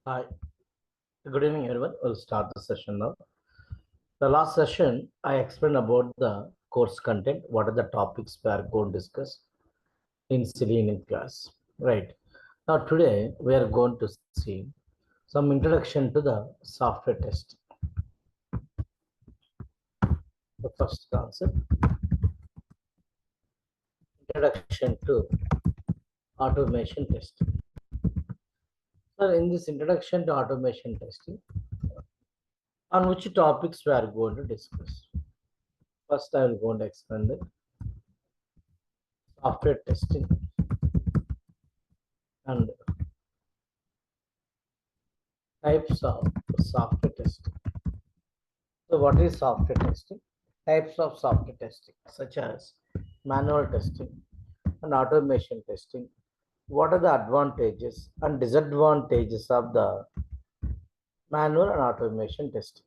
Hi, good evening, everyone. We'll start the session now. The last session, I explained about the course content. What are the topics we are going to discuss in Selenium class, right? Now, today we are going to see some introduction to the software test. The first concept, introduction to automation testing. So, in this introduction to automation testing, on which topics we are going to discuss. First, I will go and explain the software testing and types of software testing. So, what is software testing? Types of software testing, such as manual testing and automation testing. What are the advantages and disadvantages of the manual and automation testing?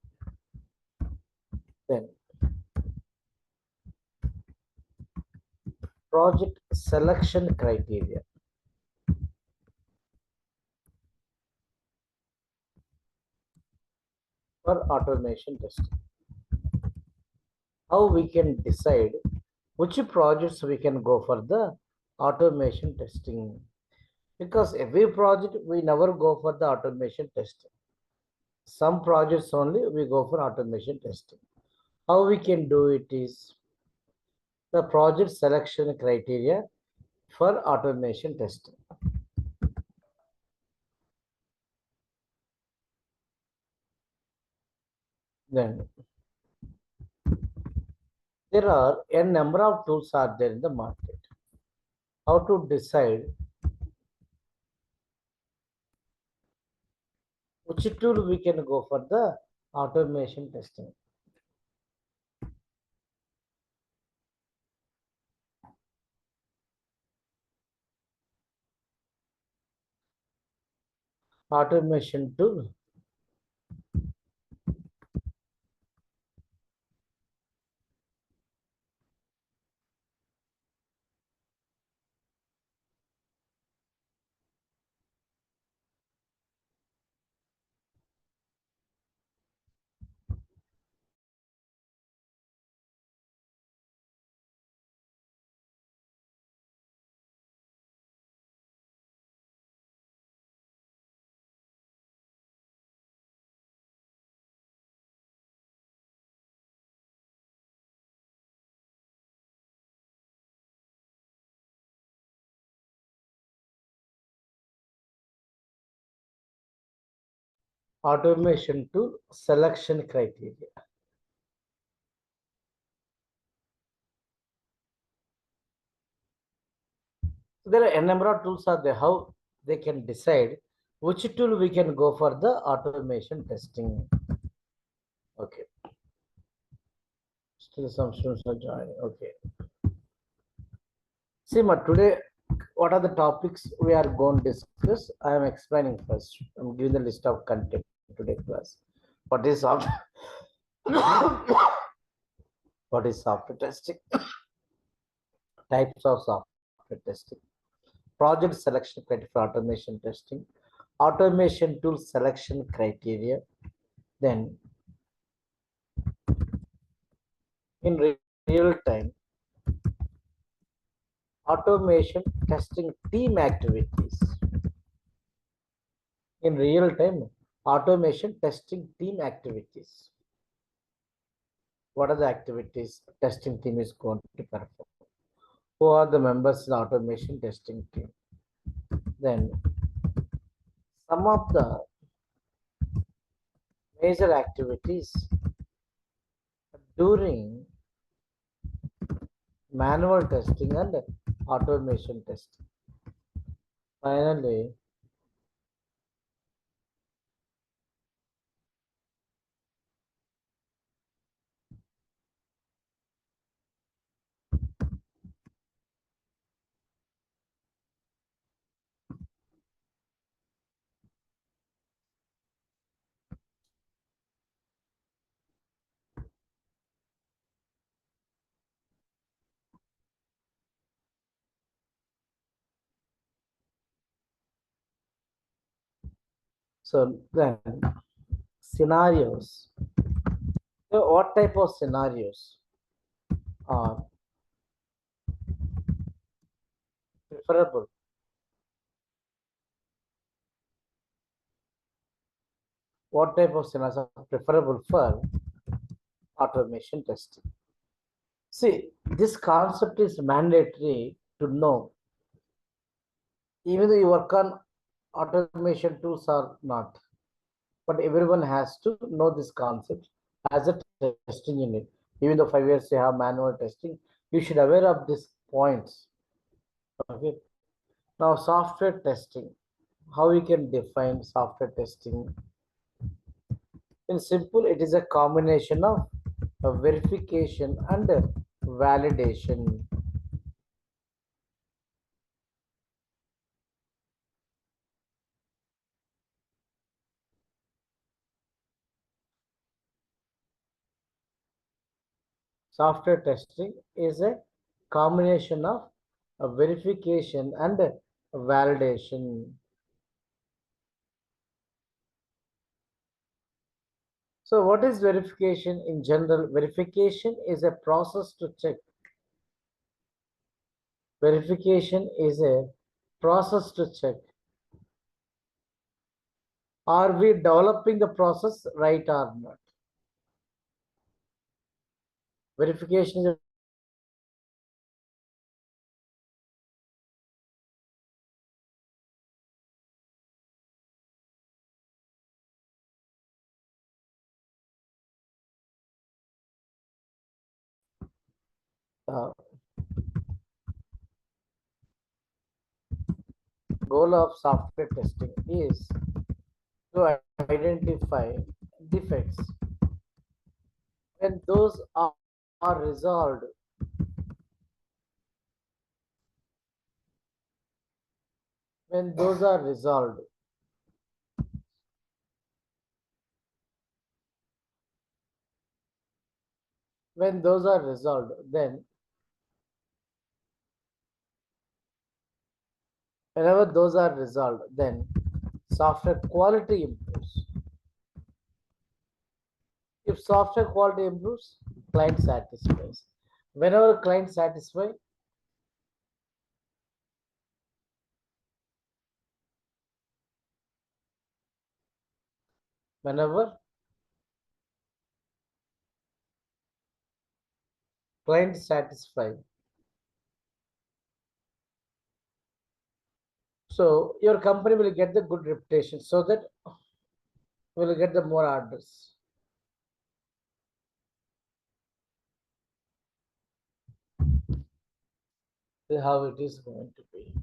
Then, project selection criteria. For automation testing, how we can decide which projects we can go for the automation testing, because every project we never go for the automation testing. Some projects only we go for automation testing. How we can do it is the project selection criteria for automation testing. Then there are a number of tools are there in the market. How to decide which tool we can go for the automation testing? Automation tool. Automation tool selection criteria. There are a number of tools are there. How they can decide which tool we can go for the automation testing. Okay. Still some students are joining. Okay. See, today, what are the topics we are going to discuss? I am explaining first. I'm giving the list of content today class. What is software? What is software testing? Types of software testing. Project selection criteria for automation testing. Automation tool selection criteria. Then, in real time, automation testing team activities. In real time, automation testing team activities. What are the activities testing team is going to perform? Who are the members in the automation testing team? Then some of the major activities during manual testing and automation testing. Finally, So then scenarios. So what type of scenarios are preferable? What type of scenarios are preferable for automation testing? See, this concept is mandatory to know, even though you work on automation tools or not. But everyone has to know this concept as a testing unit. Even though 5 years you have manual testing, you should aware of these points. Okay. Now, software testing. How we can define software testing? In simple, it is a combination of a verification and a validation. Software testing is a combination of a verification and a validation. So what is verification in general? Verification is a process to check. Verification is a process to check. Are we developing the process right or not? Verification is a goal of software testing is to identify defects. When those are resolved, when those are resolved, when those are resolved, then whenever those are resolved, then software quality improves. If software quality improves, client satisfies. Whenever client satisfies, whenever client satisfied, so your company will get the good reputation, so that will get the more orders. How it is going to be.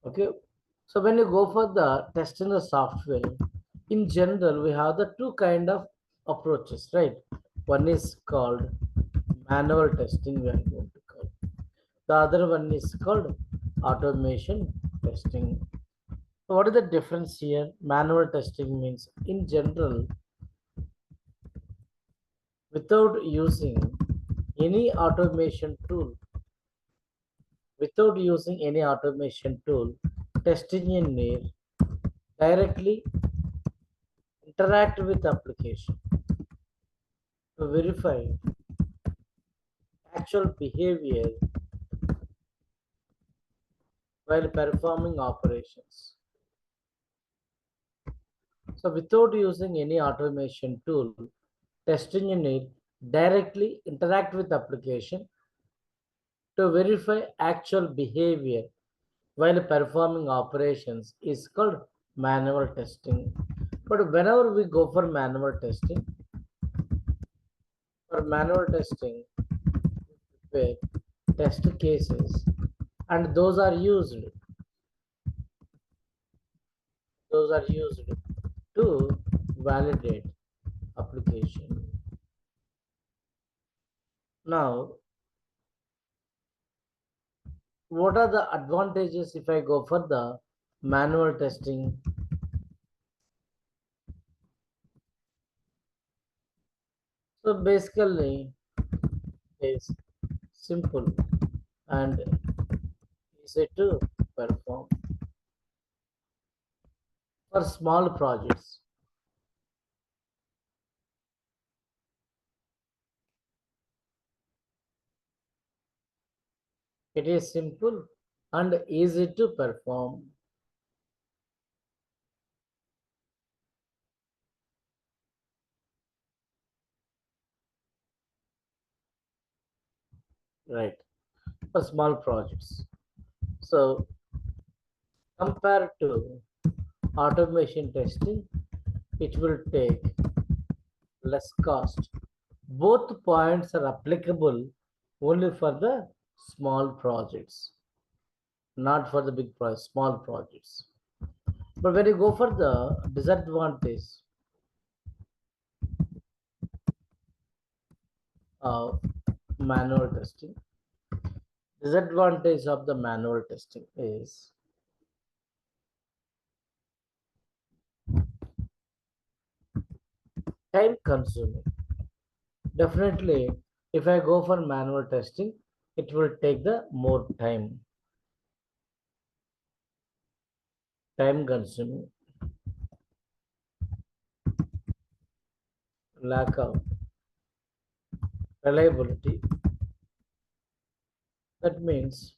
Okay. So when you go for the testing the software, in general, we have the two kind of approaches, right? One is called manual testing, we are going to call. The other one is called automation testing. So what is the difference here? Manual testing means, in general, without using any automation tool, testing engineer directly interact with application to verify actual behavior while performing operations. So without using any automation tool, testing engineer directly interact with application to verify actual behavior while performing operations is called manual testing. But whenever we go for manual testing, prepare test cases, and those are used to validate application. Now, what are the advantages if I go for the manual testing? So basically, it's simple and easy to perform. For small projects, it is simple and easy to perform. Right. For small projects. So compared to automation testing, it will take less cost. Both points are applicable only for the small projects, not for the big projects, small projects. But when you go for the disadvantage of manual testing, disadvantage of the manual testing is time consuming. Definitely, if I go for manual testing, it will take the more time consuming, lack of reliability. That means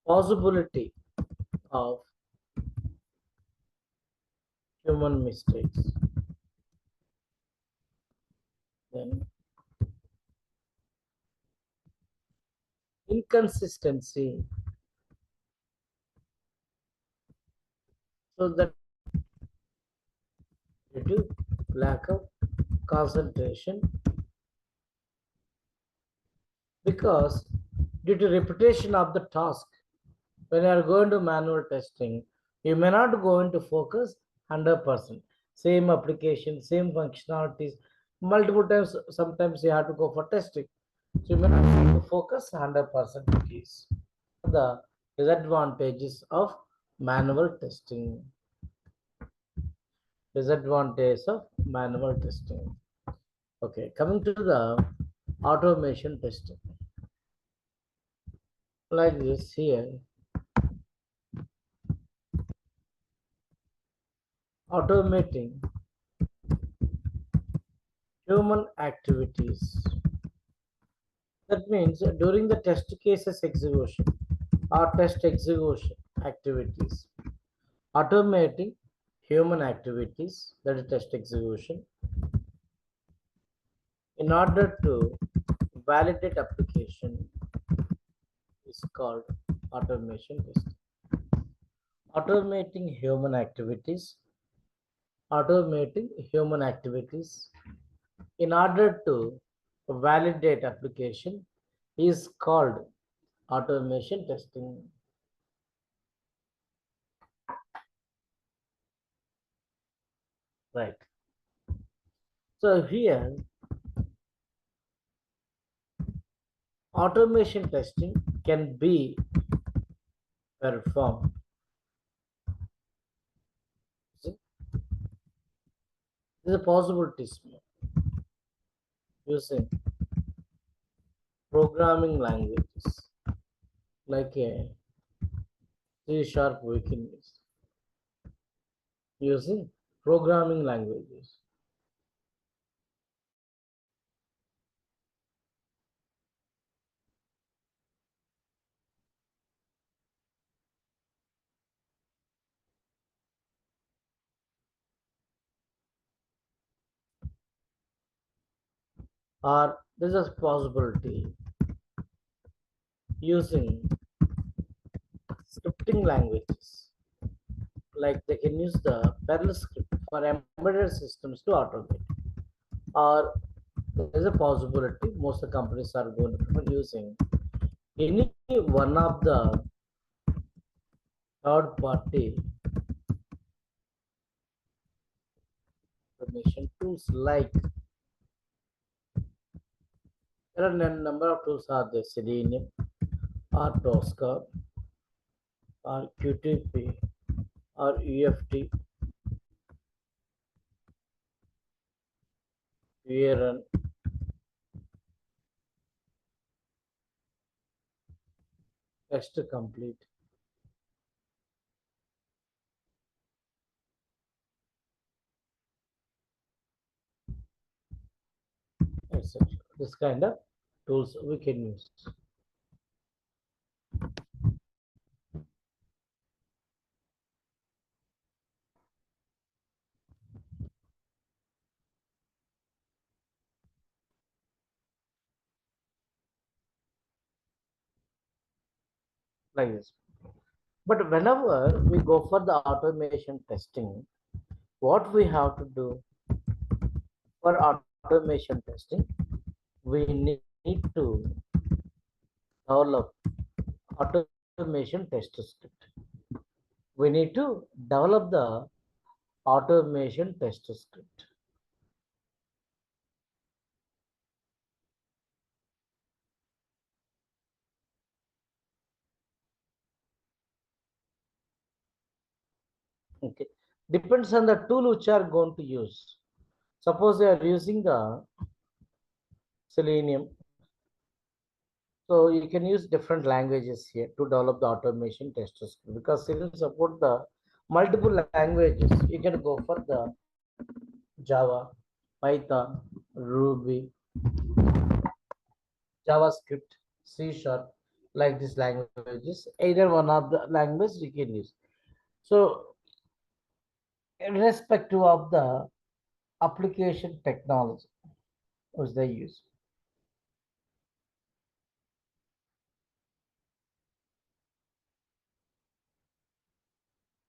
possibility of human mistakes. Then inconsistency. So that due to lack of concentration, because due to repetition of the task, when you are going to manual testing, you may not go into focus 100%. Same application, same functionalities, multiple times, sometimes you have to go for testing. So you may not go to focus 100% case. The disadvantages of manual testing. Disadvantage of manual testing. Okay, coming to the automation testing. Like this here, automating human activities. That means during the test cases execution or test execution activities, automating human activities, that is test execution, in order to validate application is called automation testing. Automating human activities, automating human activities in order to validate application is called automation testing. Right. So here, automation testing can be performed. See, there's a possibilities using programming languages like a C sharp we can use using programming languages. Or there's a possibility using scripting languages, like they can use the parallel script for embedded systems to automate. Or there's a possibility most of the companies are going to be using any one of the third party automation tools, like there are a number of tools are there, Selenium or Tosca or QTP or UFT, VRN, test complete, etc. This kind of tools we can use like this. But whenever we go for the automation testing, what we have to do for automation testing, we need to develop automation test script. We need to develop the automation test script. Okay. Depends on the tool which you are going to use. Suppose you are using the Selenium. So you can use different languages here to develop the automation test script because Selenium support the multiple languages. You can go for the Java, Python, Ruby, JavaScript, C Sharp, like these languages. Either one of the language you can use. So irrespective of the application technology which they use.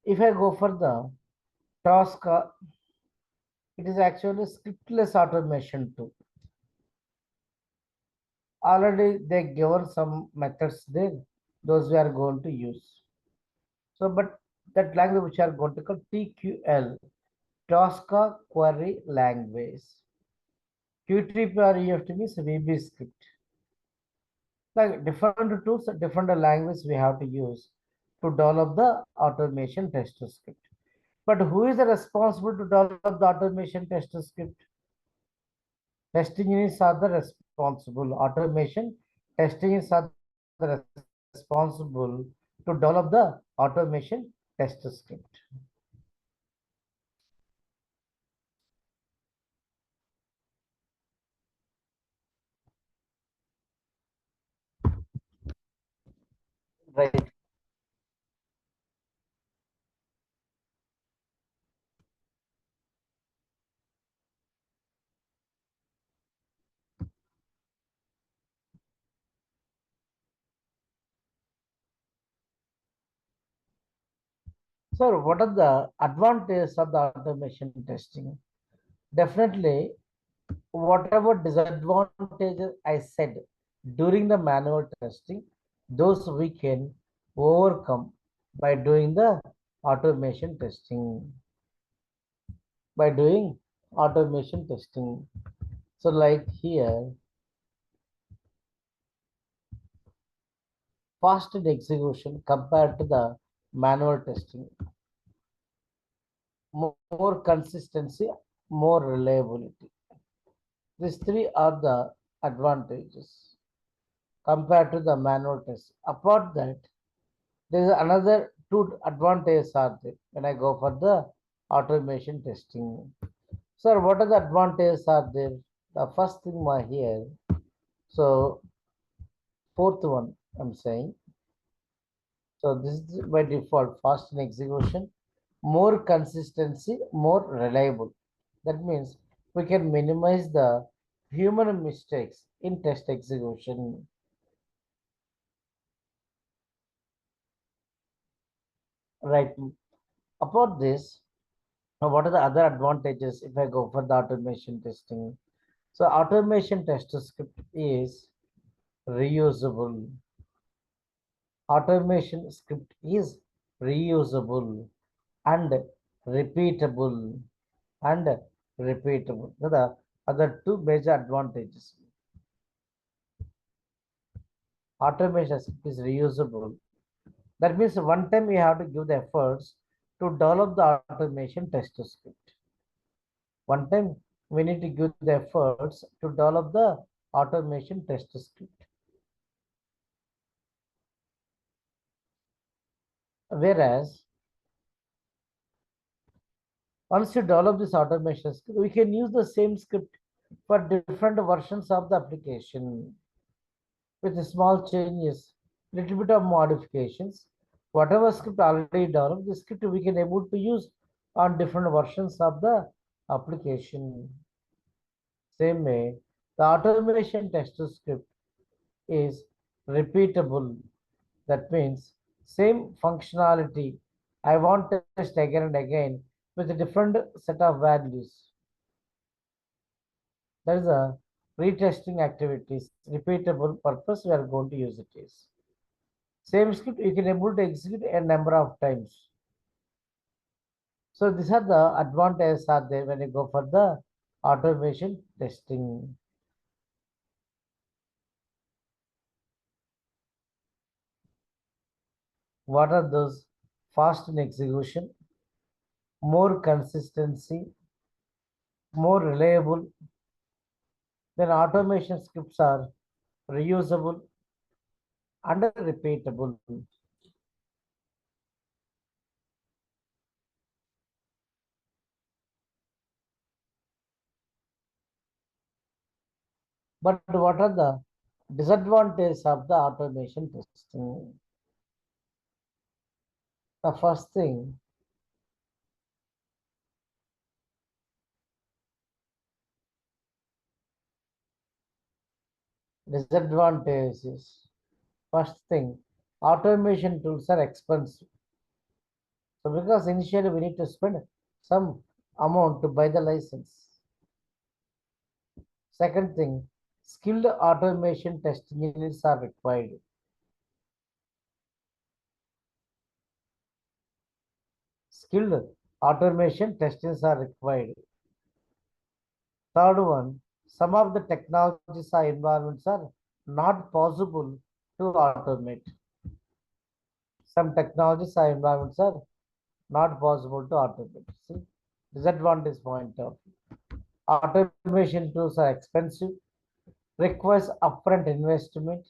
If I go for the task, it is actually scriptless automation tool. Already they given some methods there, those we are going to use. So, but that language which are going to call TQL, Tosca Query Language. Q3 EFT means VB script. Like different tools, different language we have to use to develop the automation test script. But who is the responsible to develop the automation test script? Testing units are the responsible. Automation testing units are the responsible to develop the automation test script. Right. So, what are the advantages of the automation testing? Definitely, whatever disadvantages I said during the manual testing, those we can overcome by doing the automation testing. By doing automation testing. So, like here, fast in execution compared to the manual testing, more consistency, more reliability. These three are the advantages compared to the manual test. Apart that, there is another two advantages are there when I go for the automation testing. Sir, what are the advantages are there? The first thing my here. So fourth one I'm saying. So this is by default fast in execution, more consistency, more reliable. That means we can minimize the human mistakes in test execution. Right. About this, now what are the other advantages if I go for the automation testing? So automation test script is reusable. Automation script is reusable and repeatable and repeatable. So the other two major advantages. Automation script is reusable. That means one time we have to give the efforts to develop the automation test script. One time we need to give the efforts to develop the automation test script. Whereas once you develop this automation script, we can use the same script for different versions of the application with small changes, little bit of modifications. Whatever script already developed, the script we can able to use on different versions of the application. Same way, the automation test script is repeatable. That means same functionality. I want to test again and again with a different set of values. That is a retesting activities, repeatable purpose we are going to use it is. Same script you can able to execute a number of times. So these are the advantages are there when you go for the automation testing. What are those? Fast in execution, more consistency, more reliable. Then automation scripts are reusable and repeatable. But what are the disadvantages of the automation testing? The first thing, disadvantage is first thing, automation tools are expensive. So because initially we need to spend some amount to buy the license. Second thing, skilled automation test engineers are required. Skilled automation testers are required. Third one, some of the technologies or environments are not possible to automate. Some technologies or environments are not possible to automate. See, disadvantage point of automation tools are expensive, requires upfront investment.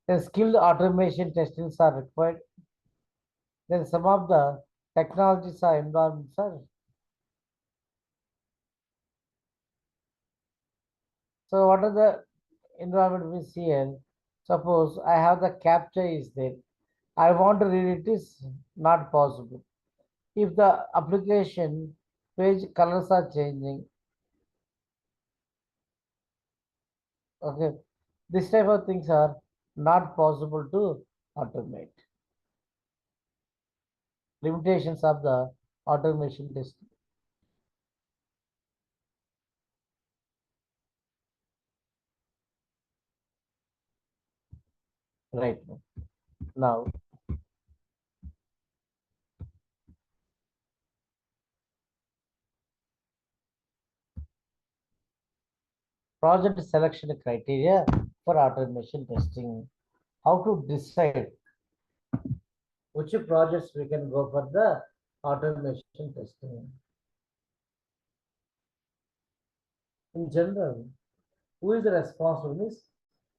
Then skilled automation testings are required. Then some of the technologies or environments are. So what are the environment we see here? Suppose I have the captcha is there. I want to read it is not possible. If the application page colors are changing, okay, this type of things are not possible to automate. Limitations of the automation testing. Right now, project selection criteria for automation testing. How to decide which projects we can go for the automation testing. In general, who is the responsible? Is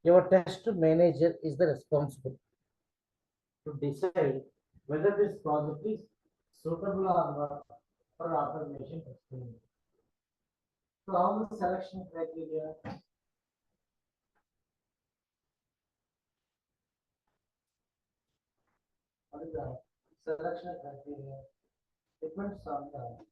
your test manager is the responsible to decide whether this project is suitable or not for automation testing. So how the selection criteria? What is the selection criteria? Depends on the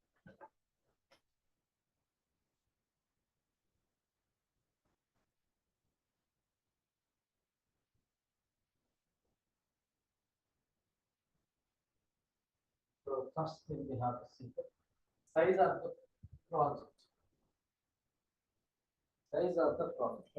so first thing we have to see the size of the project. Size of the project.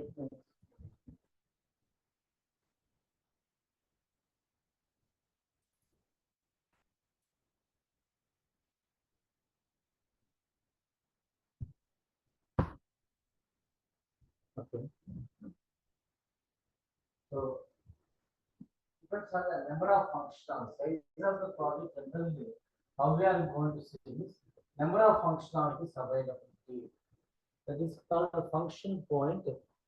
Okay. So depends on the number of functional size of the project generally. How we are going to see this number of functionalities available to you. That is called a function point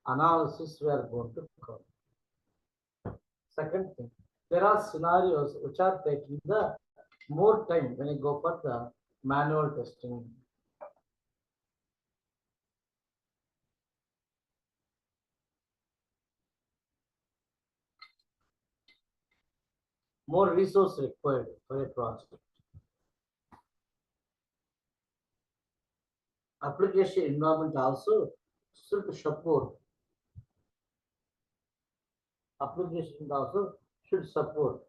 analysis we are going to cover. Second thing, There are scenarios which are taking the more time when you go for the manual testing. More resource required for a project. Application environment also should support. Application also should support.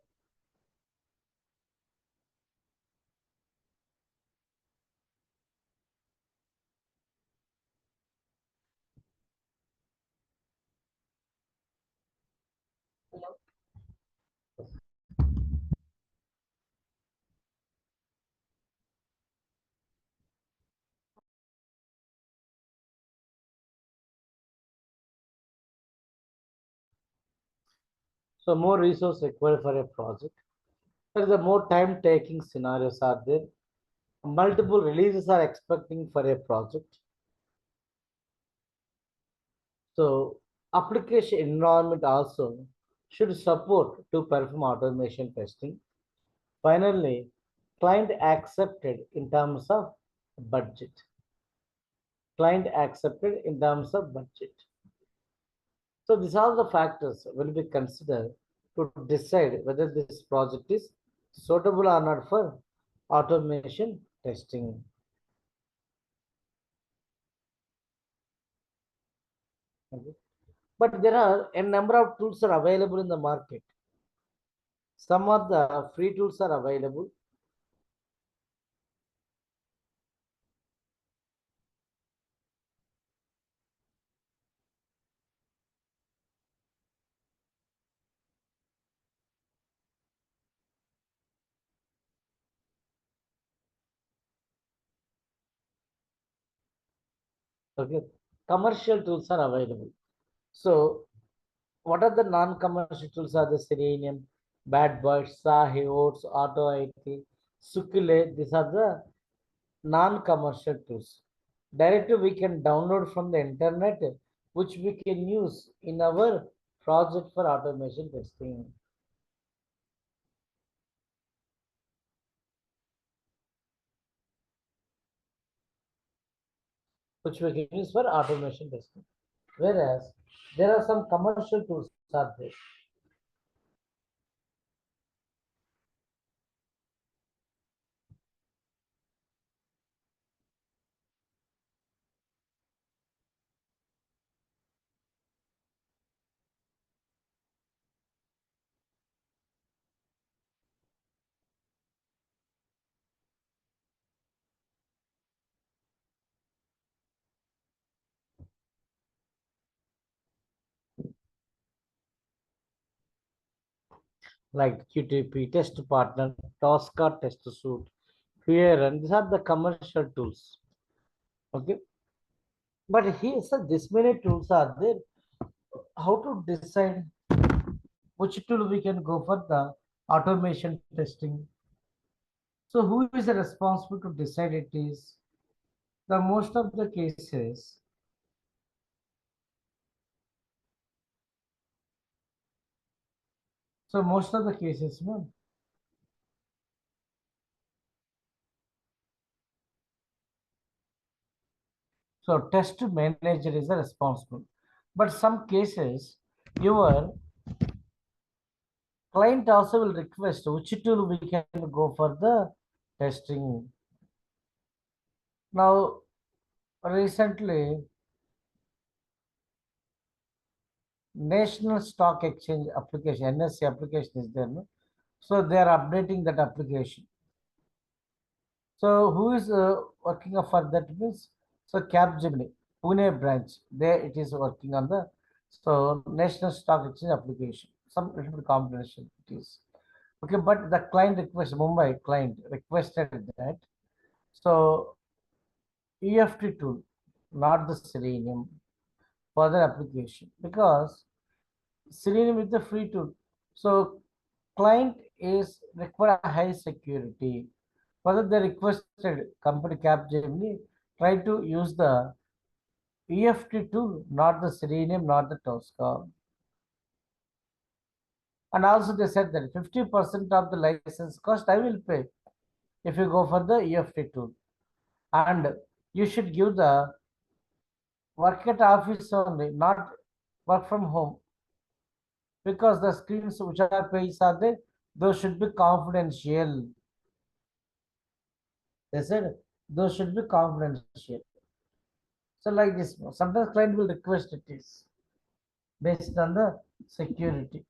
So more resource required for a project. There is a more time taking scenarios are there. Multiple releases are expecting for a project. So application environment also should support to perform automation testing. Finally, client accepted in terms of budget. Client accepted in terms of budget. So these are the factors will be considered to decide whether this project is suitable or not for automation testing. Okay. But there are a number of tools are available in the market. Some of the free tools are available. Okay. Commercial tools are available. So what are the non-commercial tools are the Selenium, Bad Boys, Sahi, Oats, Auto IT, Sukile. These are the non-commercial tools. Directly we can download from the internet, which we can use in our project for automation testing, which we can use for automation testing. Whereas there are some commercial tools are there. Like QTP, Test Partner, Tosca Test Suite, Fear, and these are the commercial tools. Okay, but here, sir, this many tools are there. How to decide which tool we can go for the automation testing? So, who is responsible to decide it is? The most of the cases, so most of the cases, no. So, test manager is the responsible. But some cases, your client also will request which tool we can go for the testing. Now, recently, National Stock Exchange application, NSE application is there. No? So they are updating that application. So who is working for that means? So Capgemini, Pune branch, there it is working on the so National Stock Exchange application. Some little bit combination it is. Okay, but the client request, Mumbai client requested that. So EFT tool, not the Selenium, for the application because Selenium is the free tool. So client is require a high security. Further, they requested company Capgemini try to use the EFT tool, not the Selenium, not the Tosca. And also they said that 50% of the license cost I will pay if you go for the EFT tool. And you should give the work at office only, not work from home, because the screens which are pages are there, those should be confidential. They said those should be confidential. So like this, sometimes client will request it is based on the security.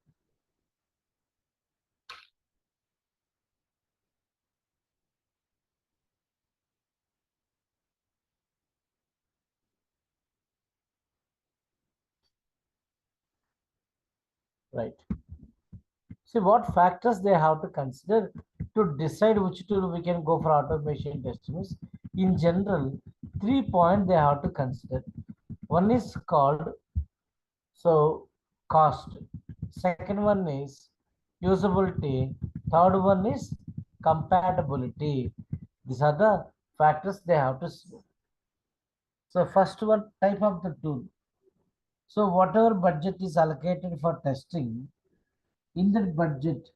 Right. See what factors they have to consider to decide which tool we can go for automation testing. In general, 3 points they have to consider. One is called cost. Second one is usability. Third one is compatibility. These are the factors they have to see. So first one, type of the tool. So whatever budget is allocated for testing, in that budget,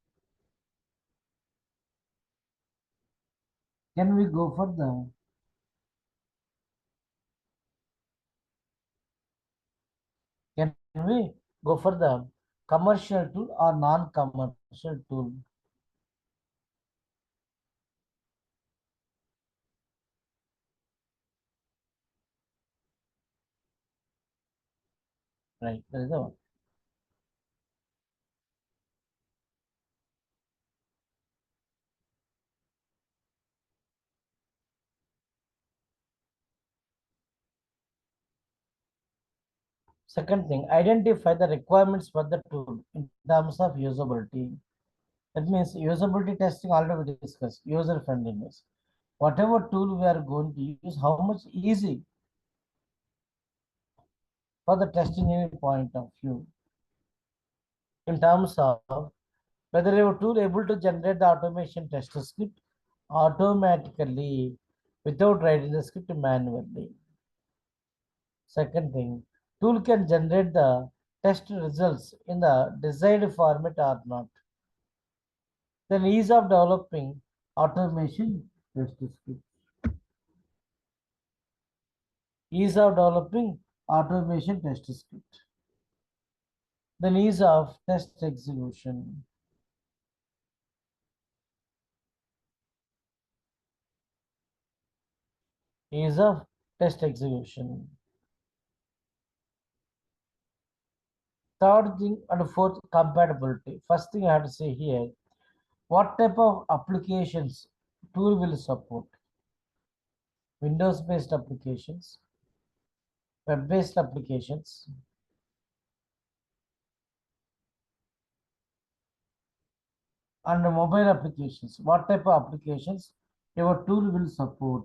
can we go for the can we go for the commercial tool or non-commercial tool? Right. That is the one. Second thing, identify the requirements for the tool in terms of usability. That means usability testing already we discussed, user friendliness. Whatever tool we are going to use, how much easy for the testing any point of view. In terms of whether your tool able to generate the automation test script automatically without writing the script manually. Second thing, tool can generate the test results in the desired format or not. Then ease of developing automation test script. Ease of developing automation test script. Then ease of test execution. Ease of test execution. Third thing and fourth, compatibility. First thing I have to say here, what type of applications tool will support? Windows-based applications, web-based applications, and mobile applications. What type of applications your tool will support?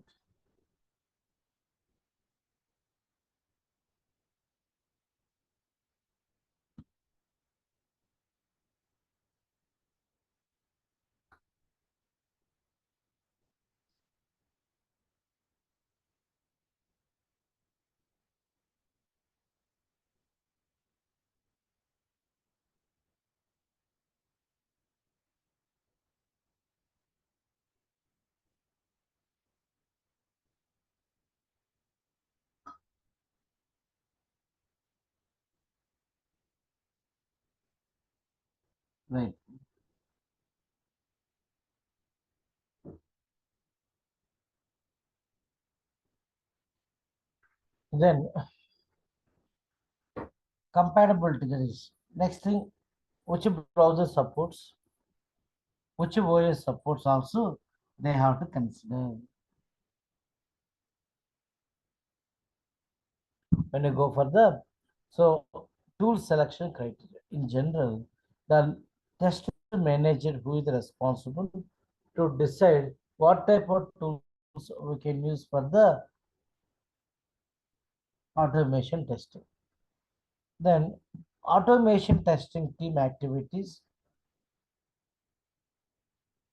Right. Then compatibility there is. Next thing, which browser supports, which OS supports also, they have to consider when you go for the so tool selection criteria. In general, the test manager who is responsible to decide what type of tools we can use for the automation testing. Then automation testing team activities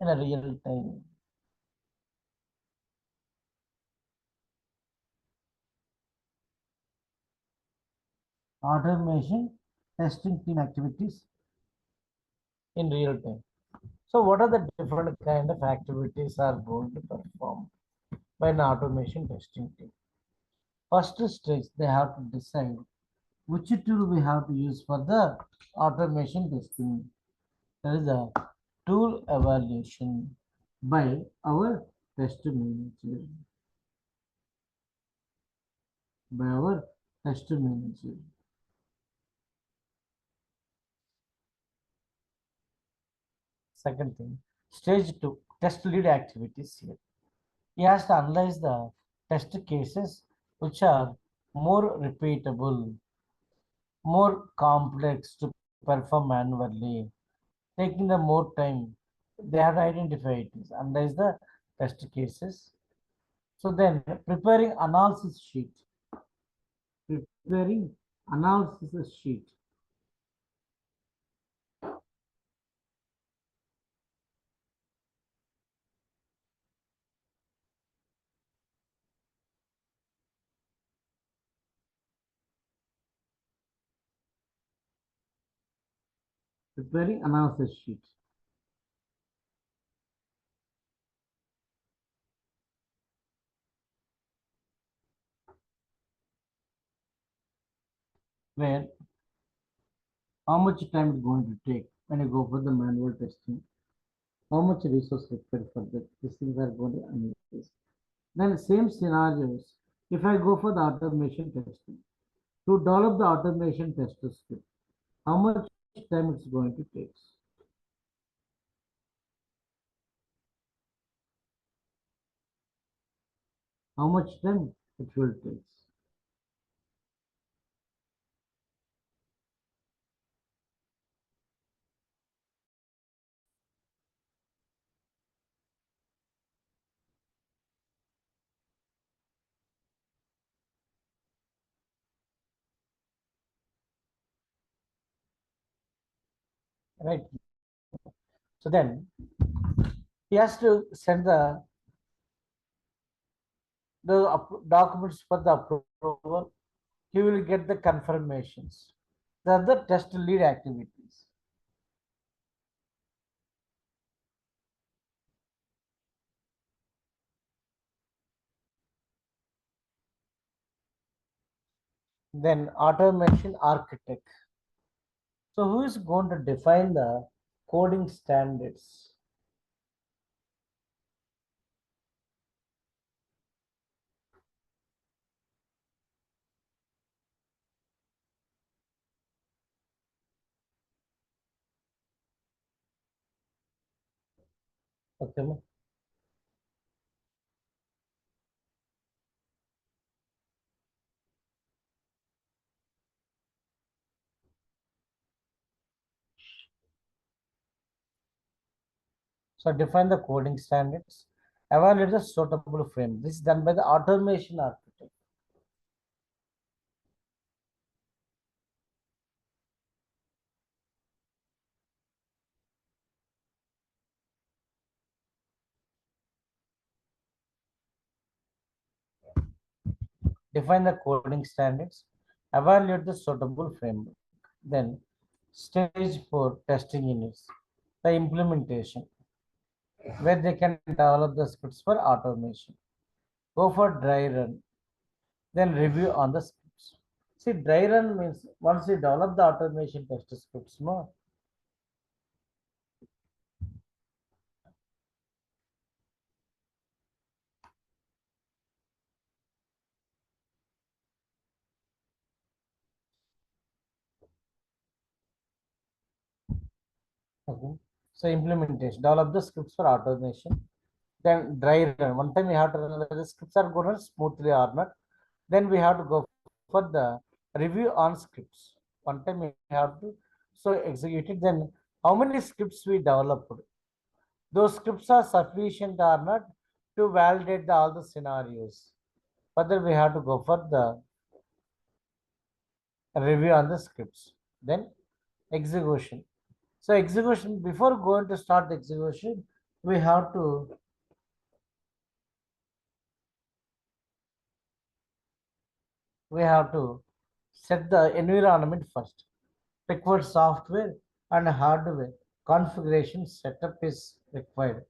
in a real time. Automation testing team activities in real time. So what are the different kind of activities are going to perform by an automation testing team? First stage, they have to decide which tool we have to use for the automation testing. There is a tool evaluation by our test manager. By our test manager. Second thing, stage two, test lead activities here. He has to analyze the test cases which are more repeatable, more complex to perform manually, taking the more time. They have to identify it, analyze the test cases. So then preparing analysis sheet, preparing analysis sheet, preparing analysis sheet. Where how much time it's going to take when you go for the manual testing, how much resource required for that. These things are going to analyze. Then same scenarios, if I go for the automation testing, to develop the automation test script, how much time it's going to take? How much time it will take? Right. So then he has to send the documents for the approval. He will get the confirmations. The other test lead activities. Then automation architect. So who is going to define the coding standards? Okay. So define the coding standards. Evaluate the suitable frame. This is done by the automation architect. Define the coding standards. Evaluate the suitable framework. Then stage for testing units. The implementation, where they can develop the scripts for automation. Go for dry run. Then review on the scripts. See, dry run means once you develop the automation test scripts, no. Okay. So implementation, develop the scripts for automation. Then dry run. One time we have to run whether the scripts are going smoothly or not. Then we have to go for the review on scripts. One time we have to so execute it. Then how many scripts we developed? Those scripts are sufficient or not to validate all the scenarios. Further, we have to go for the review on the scripts. Then execution. So execution, before going to start the execution, we have to we have to set the environment first. Required software and hardware. configuration setup is required.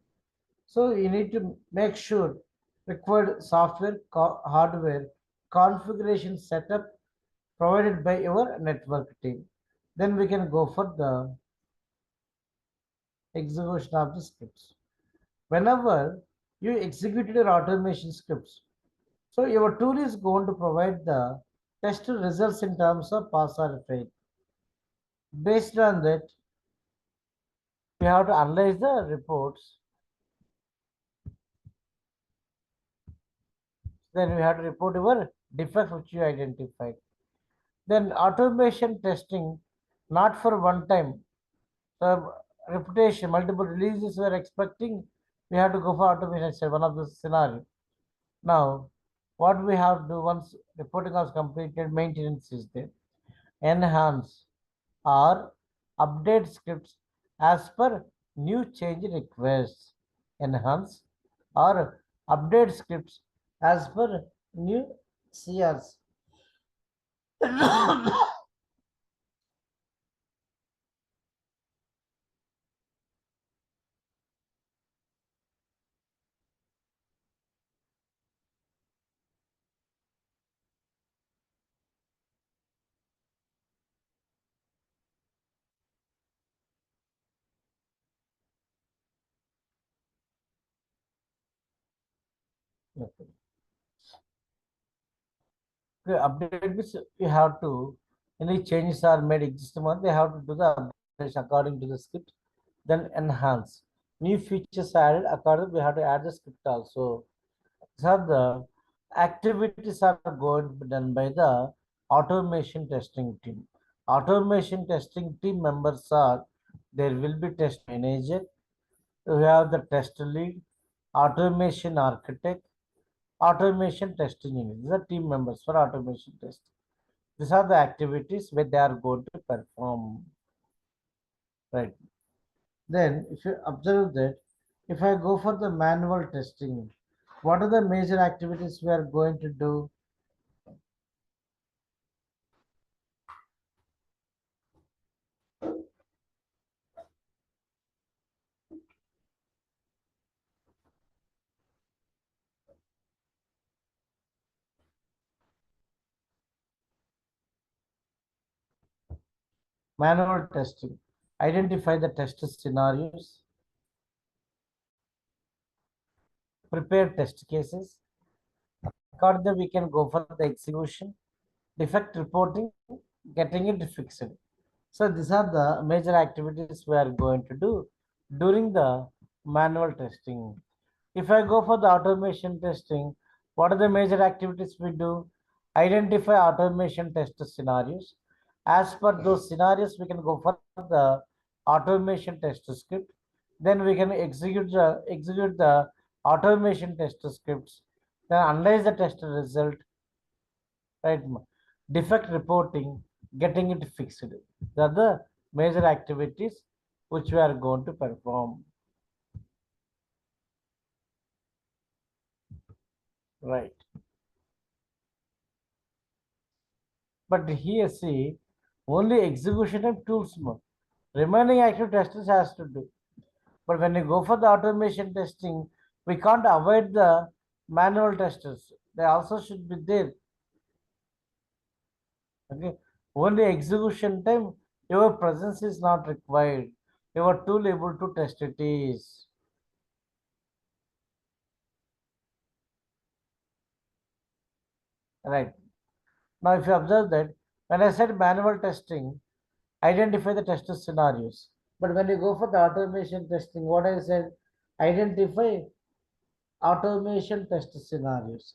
So you need to make sure required software, hardware, configuration setup provided by your network team. Then we can go for the execution of the scripts. Whenever you executed your automation scripts, so your tool is going to provide the test results in terms of pass or fail. Based on that, we have to analyze the reports. Then we have to report your defects which you identified. Then automation testing, not for one time. So reputation, multiple releases we are expecting, we have to go for automation test, one of the scenario. Now, what we have to do once reporting was completed, maintenance is there. Enhance or update scripts as per new change requests. Enhance or update scripts as per new CRs. Okay. Okay, update means you have to, any changes are made existing one, they have to do the updation according to the script, then enhance. New features added according, we have to add the script also. So the activities are going to be done by the automation testing team. Automation testing team members are, there will be test manager, we have the test lead, automation architect, automation testing engineer. These are team members for automation testing. These are the activities where they are going to perform. Right. Then, if you observe that, if I go for the manual testing, what are the major activities we are going to do? Manual testing. Identify the test scenarios, prepare test cases. Accordingly, we can go for the execution, defect reporting, getting it fixed. So these are the major activities we are going to do during the manual testing. If I go for the automation testing, what are the major activities we do? Identify automation test scenarios. As per those scenarios, we can go for the automation test script. Then we can execute the automation test scripts. Then analyze the test result, right? Defect reporting, getting it fixed. These are the major activities which we are going to perform. Right. But here see, only execution and tools more. Remaining active testers has to do. But when you go for the automation testing, we can't avoid the manual testers. They also should be there. Okay. Only execution time, your presence is not required. Your tool able to test it is. Right. Now, if you observe that, when I said manual testing, identify the test scenarios. But when you go for the automation testing, what I said, identify automation test scenarios.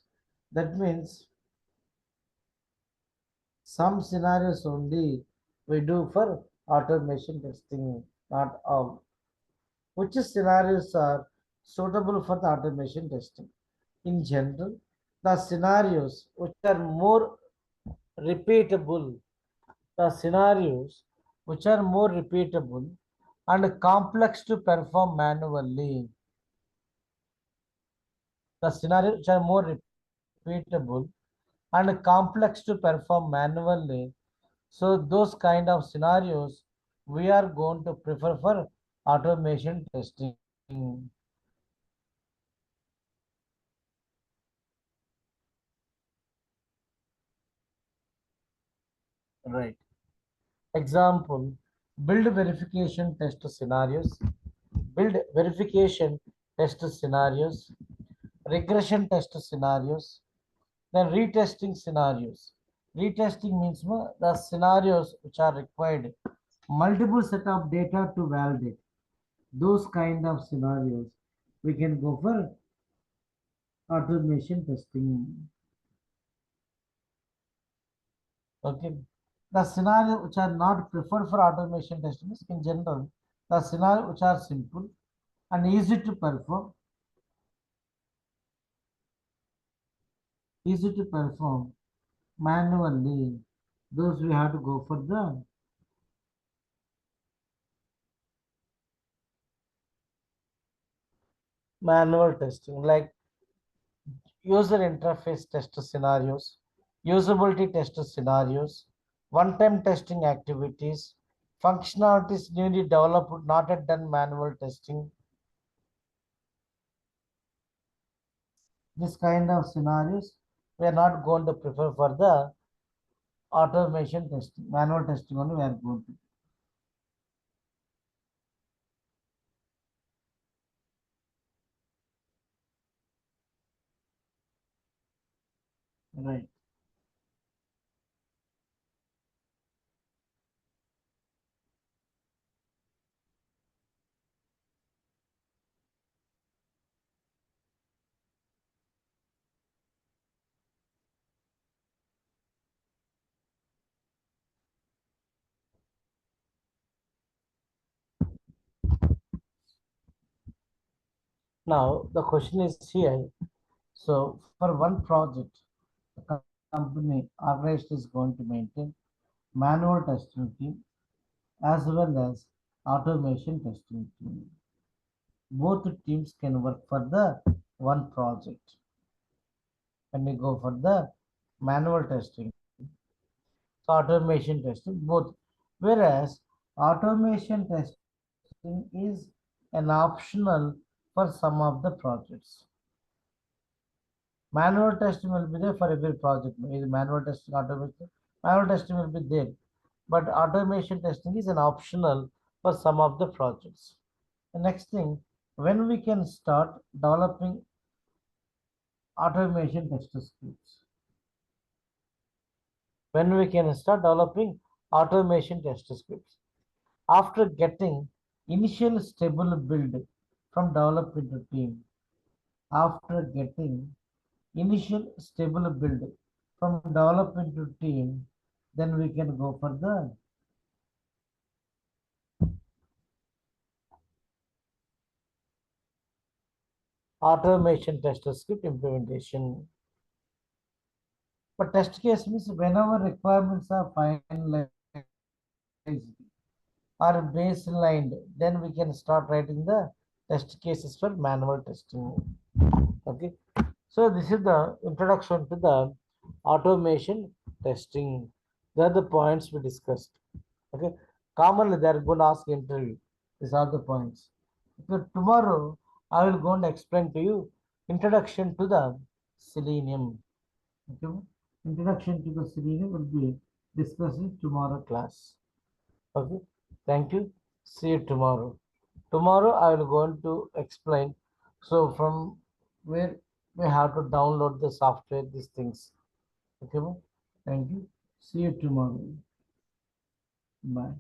That means some scenarios only we do for automation testing, not all. Which scenarios are suitable for the automation testing? In general, the scenarios which are more repeatable, the scenarios which are more repeatable and complex to perform manually, the scenarios which are more repeatable and complex to perform manually. So those kind of scenarios we are going to prefer for automation testing. Right. Example, build verification test scenarios, build verification test scenarios, regression test scenarios, then retesting scenarios. Retesting means the scenarios which are required multiple set of data to validate. Those kind of scenarios we can go for automation testing. Okay. The scenario which are not preferred for automation testing is in general the scenario which are simple and easy to perform, manually. Those we have to go for the manual testing, like user interface test scenarios, usability test scenarios, one-time testing activities, functionalities newly developed, not yet done manual testing. This kind of scenarios we are not going to prefer for the automation testing, manual testing only we are going to. Right. Now the question is here. So for one project, the company organized is going to maintain manual testing team as well as automation testing team. Both teams can work for the one project. When we go for the manual testing, so automation testing, both. Whereas automation testing is an optional for some of the projects. Manual testing will be there for every project. Either manual testing, automation, manual testing will be there. But automation testing is an optional for some of the projects. The next thing, when we can start developing automation test scripts. When we can start developing automation test scripts. After getting initial stable build from development team. After getting initial stable build from development team, then we can go for the automation test script implementation. But test case means whenever requirements are finalized or baselined, then we can start writing the test cases for manual testing. Okay. So this is the introduction to the automation testing. They are the points we discussed. Okay. Commonly they are going to ask interview. These are the points. Okay. Tomorrow I will go and explain to you introduction to the selenium. Okay. Introduction to the selenium will be discussed in tomorrow class. Okay. Thank you. See you tomorrow. Tomorrow I will going to explain. So from where we have to download the software, these things. Okay. Thank you. See you tomorrow. Bye.